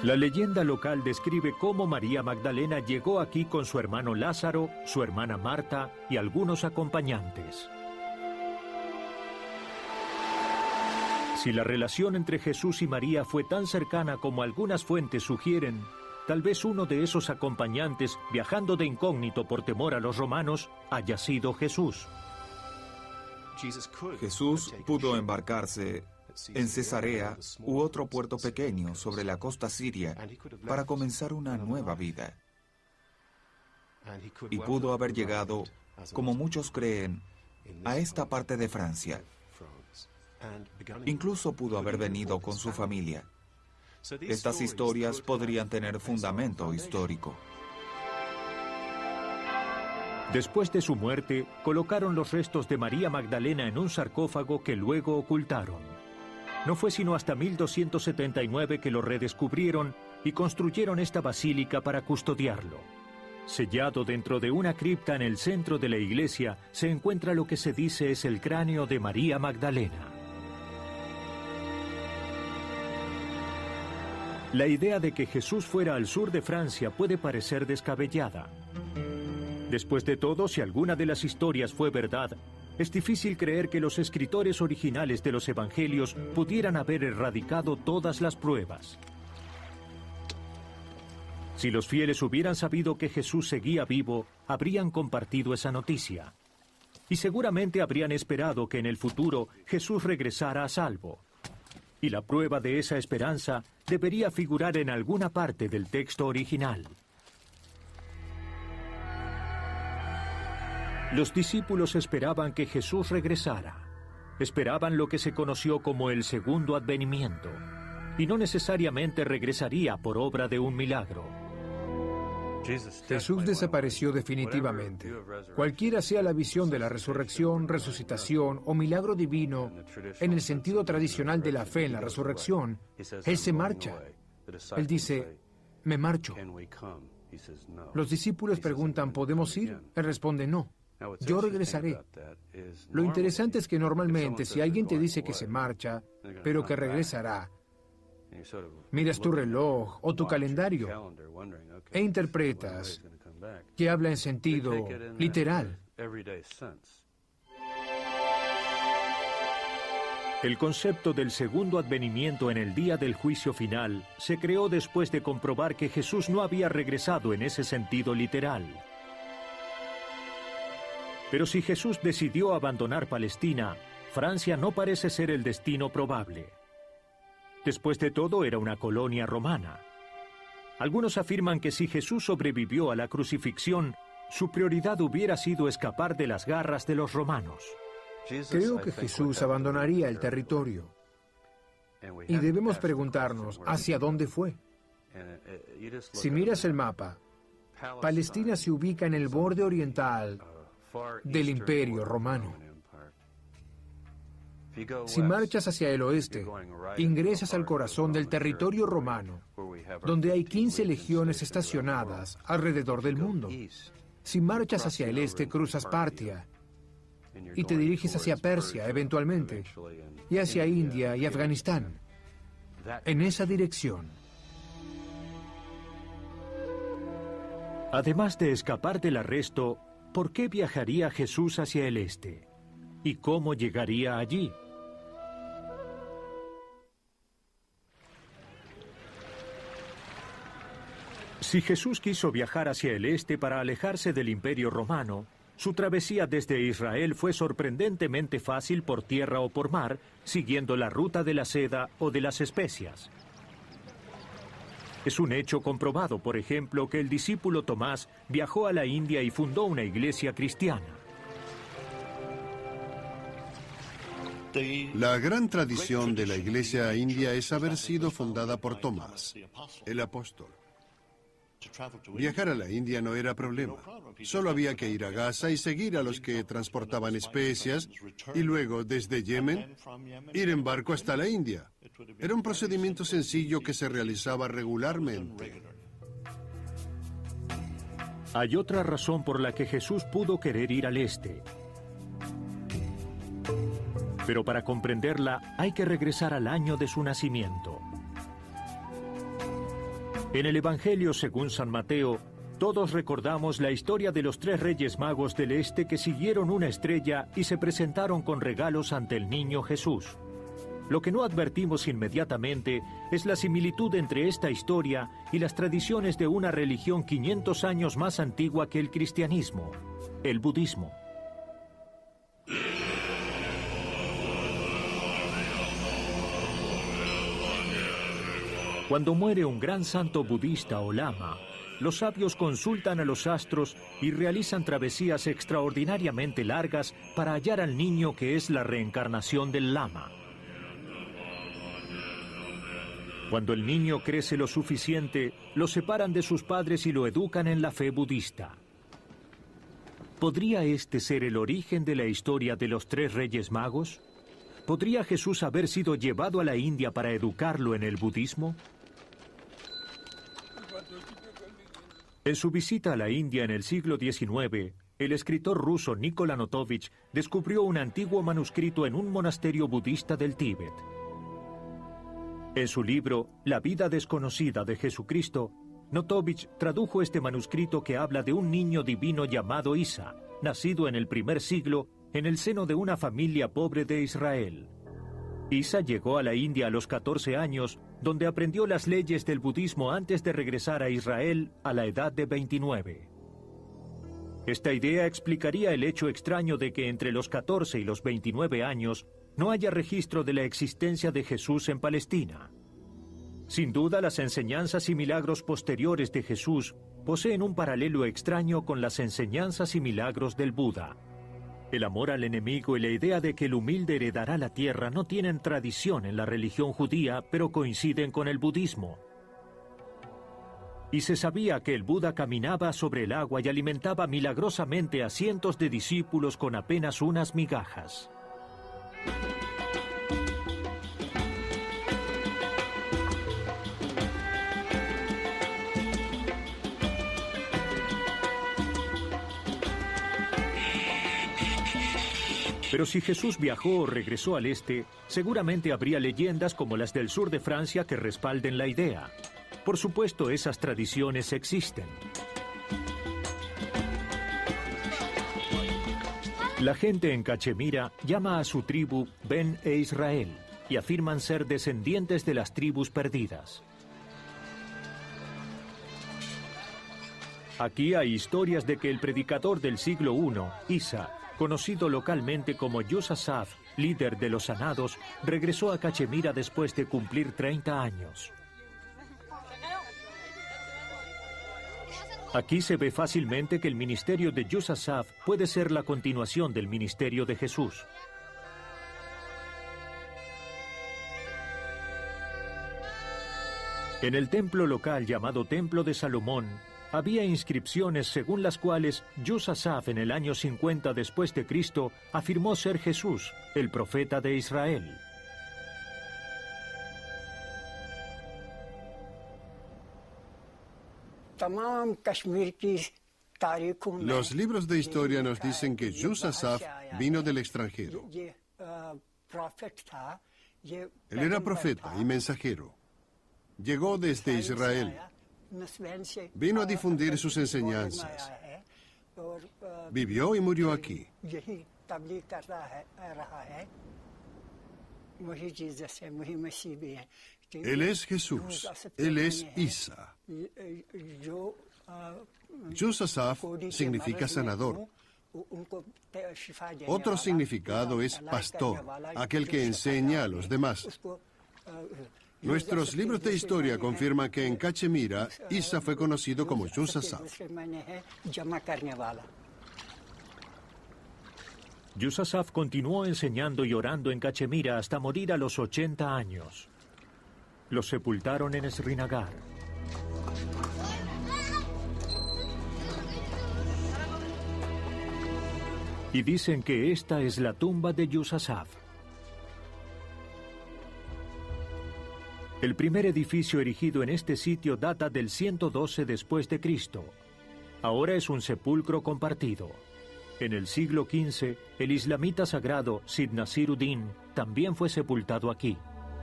La leyenda local describe cómo María Magdalena llegó aquí con su hermano Lázaro, su hermana Marta y algunos acompañantes. Si la relación entre Jesús y María fue tan cercana como algunas fuentes sugieren, tal vez uno de esos acompañantes, viajando de incógnito por temor a los romanos, haya sido Jesús. Jesús pudo embarcarse en Cesarea u otro puerto pequeño sobre la costa siria para comenzar una nueva vida. Y pudo haber llegado, como muchos creen, a esta parte de Francia. Incluso pudo haber venido con su familia. Estas historias podrían tener fundamento histórico. Después de su muerte, colocaron los restos de María Magdalena en un sarcófago que luego ocultaron. No fue sino hasta 1279 que lo redescubrieron y construyeron esta basílica para custodiarlo. Sellado dentro de una cripta en el centro de la iglesia, se encuentra lo que se dice es el cráneo de María Magdalena. La idea de que Jesús fuera al sur de Francia puede parecer descabellada. Después de todo, si alguna de las historias fue verdad, es difícil creer que los escritores originales de los evangelios pudieran haber erradicado todas las pruebas. Si los fieles hubieran sabido que Jesús seguía vivo, habrían compartido esa noticia. Y seguramente habrían esperado que en el futuro Jesús regresara a salvo. Y la prueba de esa esperanza debería figurar en alguna parte del texto original. Los discípulos esperaban que Jesús regresara. Esperaban lo que se conoció como el segundo advenimiento. Y no necesariamente regresaría por obra de un milagro. Jesús desapareció definitivamente. Cualquiera sea la visión de la resurrección, resucitación o milagro divino, en el sentido tradicional de la fe en la resurrección, Él se marcha. Él dice, me marcho. Los discípulos preguntan, ¿podemos ir? Él responde, no. Yo regresaré. Lo interesante es que normalmente si alguien te dice que se marcha, pero que regresará, miras tu reloj o tu calendario e interpretas que habla en sentido literal. El concepto del segundo advenimiento en el día del juicio final se creó después de comprobar que Jesús no había regresado en ese sentido literal. Pero si Jesús decidió abandonar Palestina, Francia no parece ser el destino probable. Después de todo, era una colonia romana. Algunos afirman que si Jesús sobrevivió a la crucifixión, su prioridad hubiera sido escapar de las garras de los romanos. Creo que Jesús abandonaría el territorio. Y debemos preguntarnos, ¿hacia dónde fue? Si miras el mapa, Palestina se ubica en el borde oriental del Imperio Romano. Si marchas hacia el oeste, ingresas al corazón del territorio romano, donde hay 15 legiones estacionadas alrededor del mundo. Si marchas hacia el este, cruzas Partia y te diriges hacia Persia eventualmente, y hacia India y Afganistán, en esa dirección. Además de escapar del arresto, ¿por qué viajaría Jesús hacia el este? ¿Y cómo llegaría allí? Si Jesús quiso viajar hacia el este para alejarse del Imperio Romano, su travesía desde Israel fue sorprendentemente fácil por tierra o por mar, siguiendo la ruta de la seda o de las especias. Es un hecho comprobado, por ejemplo, que el discípulo Tomás viajó a la India y fundó una iglesia cristiana. La gran tradición de la iglesia india es haber sido fundada por Tomás, el apóstol. Viajar a la India no era problema. Solo había que ir a Gaza y seguir a los que transportaban especias y luego, desde Yemen, ir en barco hasta la India. Era un procedimiento sencillo que se realizaba regularmente. Hay otra razón por la que Jesús pudo querer ir al este. Pero para comprenderla hay que regresar al año de su nacimiento. En el Evangelio según San Mateo, todos recordamos la historia de los 3 reyes magos del este que siguieron una estrella y se presentaron con regalos ante el niño Jesús. Lo que no advertimos inmediatamente es la similitud entre esta historia y las tradiciones de una religión 500 años más antigua que el cristianismo, el budismo. Cuando muere un gran santo budista o lama, los sabios consultan a los astros y realizan travesías extraordinariamente largas para hallar al niño que es la reencarnación del lama. Cuando el niño crece lo suficiente, lo separan de sus padres y lo educan en la fe budista. ¿Podría este ser el origen de la historia de los 3 reyes magos? ¿Podría Jesús haber sido llevado a la India para educarlo en el budismo? En su visita a la India en el siglo XIX, el escritor ruso Nikolai Notovich descubrió un antiguo manuscrito en un monasterio budista del Tíbet. En su libro La vida desconocida de Jesucristo, Notovich tradujo este manuscrito que habla de un niño divino llamado Isa, nacido en el primer siglo en el seno de una familia pobre de Israel. Isa llegó a la India a los 14 años, donde aprendió las leyes del budismo antes de regresar a Israel a la edad de 29. Esta idea explicaría el hecho extraño de que entre los 14 y los 29 años no haya registro de la existencia de Jesús en Palestina. Sin duda, las enseñanzas y milagros posteriores de Jesús poseen un paralelo extraño con las enseñanzas y milagros del Buda. El amor al enemigo y la idea de que el humilde heredará la tierra no tienen tradición en la religión judía, pero coinciden con el budismo. Y se sabía que el Buda caminaba sobre el agua y alimentaba milagrosamente a cientos de discípulos con apenas unas migajas. Pero si Jesús viajó o regresó al este, seguramente habría leyendas como las del sur de Francia que respalden la idea. Por supuesto, esas tradiciones existen. La gente en Cachemira llama a su tribu Ben e Israel y afirman ser descendientes de las tribus perdidas. Aquí hay historias de que el predicador del siglo I, Isa, conocido localmente como Yusasaf, líder de los sanados, regresó a Cachemira después de cumplir 30 años. Aquí se ve fácilmente que el ministerio de Yusasaf puede ser la continuación del ministerio de Jesús. En el templo local llamado Templo de Salomón, había inscripciones según las cuales Yusasaf en el año 50 después de Cristo afirmó ser Jesús, el profeta de Israel. Los libros de historia nos dicen que Yusasaf vino del extranjero. Él era profeta y mensajero. Llegó desde Israel. Vino a difundir sus enseñanzas. Vivió y murió aquí. Él es Jesús. Él es Isa. Yusasaf significa sanador. Otro significado es pastor, aquel que enseña a los demás. Nuestros libros de historia confirman que en Cachemira, Isa fue conocido como Yusasaf. Yusasaf continuó enseñando y orando en Cachemira hasta morir a los 80 años. Lo sepultaron en Srinagar. Y dicen que esta es la tumba de Yusasaf. El primer edificio erigido en este sitio data del 112 después de Cristo. Ahora es un sepulcro compartido. En el siglo XV, el islamita sagrado Sid Nasiruddin también fue sepultado aquí.